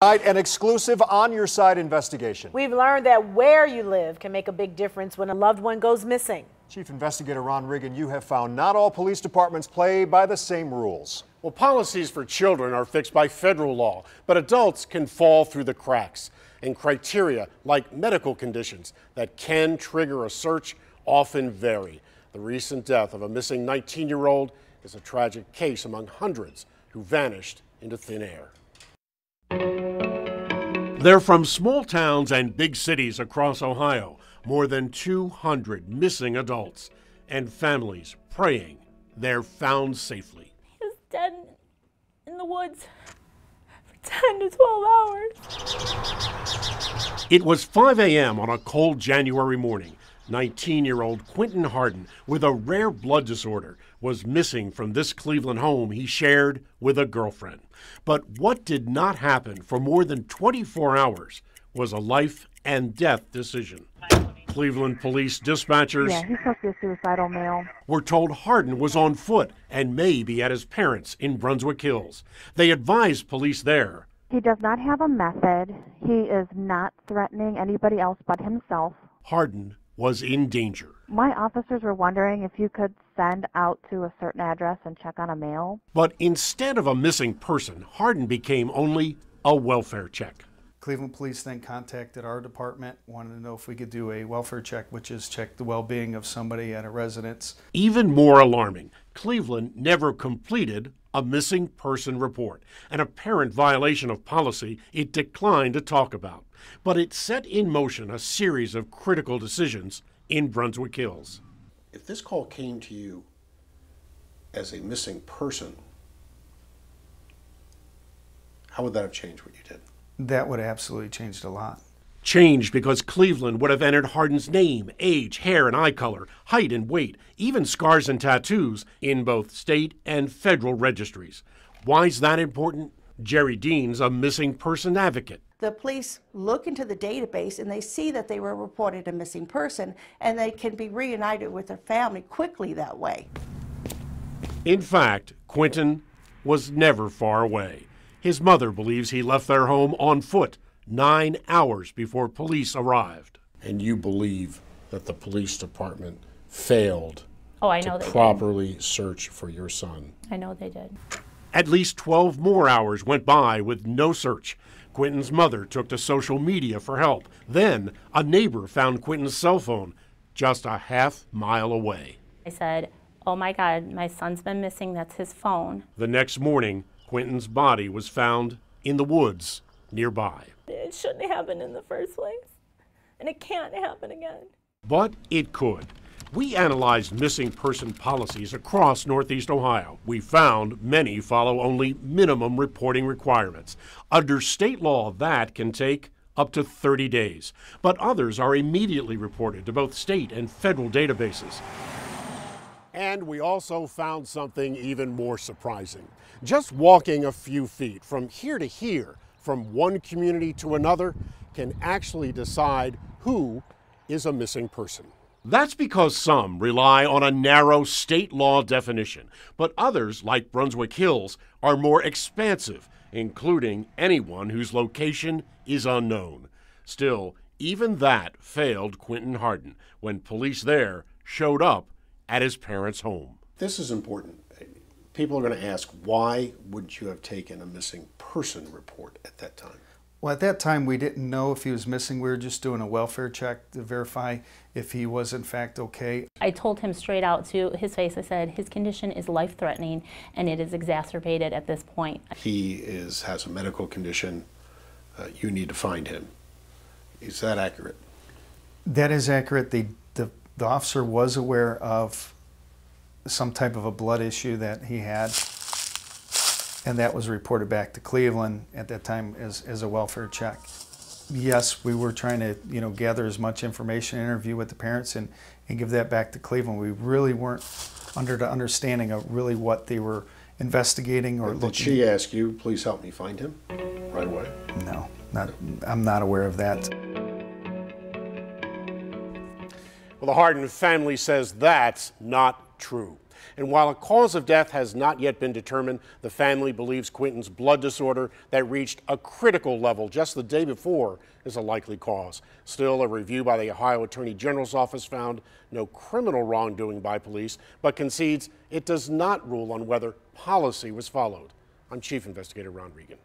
An exclusive On Your Side investigation. We've learned that where you live can make a big difference when a loved one goes missing. Chief Investigator Ron Riggin, you have found not all police departments play by the same rules. Well, policies for children are fixed by federal law, but adults can fall through the cracks. And criteria like medical conditions that can trigger a search often vary. The recent death of a missing 19-year-old is a tragic case among hundreds who vanished into thin air. They're from small towns and big cities across Ohio. More than 200 missing adults and families praying they're found safely. He was dead in the woods for 10 to 12 hours. It was 5 a.m. on a cold January morning. 19-year-old Quentin Hardin, with a rare blood disorder, was missing from this Cleveland home he shared with a girlfriend. But what did not happen for more than 24 hours was a life and death decision. Cleveland police dispatchers he's supposed to be a suicidal male. Were told Hardin was on foot and may be at his parents' in Brunswick Hills. They advised police there. He does not have a method. He is not threatening anybody else but himself. Hardin was in danger. My officers were wondering if you could send out to a certain address and check on a mail. But instead of a missing person, Hardin became only a welfare check. Cleveland Police then contacted our department, wanted to know if we could do a welfare check, which is check the well-being of somebody at a residence. Even more alarming, Cleveland never completed a missing person report, an apparent violation of policy it declined to talk about. But it set in motion a series of critical decisions in Brunswick Hills. If this call came to you as a missing person, how would that have changed what you did? That would have absolutely changed a lot. Changed because Cleveland would have entered Hardin's name, age, hair and eye color, height and weight, even scars and tattoos in both state and federal registries. Why's that important? Jerry Dean's a missing person advocate. The police look into the database and they see that they were reported a missing person, and they can be reunited with their family quickly that way. In fact, Quentin was never far away. His mother believes he left their home on foot 9 hours before police arrived. And you believe that the police department failed to properly search for your son? I know they did. At least 12 more hours went by with no search. Quentin's mother took to social media for help. Then a neighbor found Quentin's cell phone just a half-mile away. I said, "Oh my God, my son's been missing, that's his phone." The next morning, Quentin's body was found in the woods nearby. It shouldn't have happened in the first place, and it can't happen again. But it could. We analyzed missing person policies across Northeast Ohio. We found many follow only minimum reporting requirements. Under state law, that can take up to 30 days. But others are immediately reported to both state and federal databases. And we also found something even more surprising. Just walking a few feet from here to here, from one community to another, can actually decide who is a missing person. That's because some rely on a narrow state law definition, but others, like Brunswick Hills, are more expansive, including anyone whose location is unknown. Still, even that failed Quentin Hardin when police there showed up at his parents' home. This is important. People are going to ask, why would you have taken a missing person report at that time? Well, at that time, we didn't know if he was missing. We were just doing a welfare check to verify if he was in fact okay. I told him straight out to his face, I said, his condition is life-threatening and it is exacerbated at this point. He has a medical condition. You need to find him. Is that accurate? That is accurate. The officer was aware of some type of a blood issue that he had, and that was reported back to Cleveland at that time as a welfare check. Yes, we were trying to gather as much information, interview with the parents, and give that back to Cleveland. We really weren't under the understanding of really what they were investigating or looking. Did she ask you, please help me find him right away? No, I'm not aware of that. Well, the Hardin family says that's not true. And while a cause of death has not yet been determined, the family believes Quentin's blood disorder that reached a critical level just the day before is a likely cause. Still, a review by the Ohio Attorney General's office found no criminal wrongdoing by police, but concedes it does not rule on whether policy was followed. I'm Chief Investigator Ron Regan.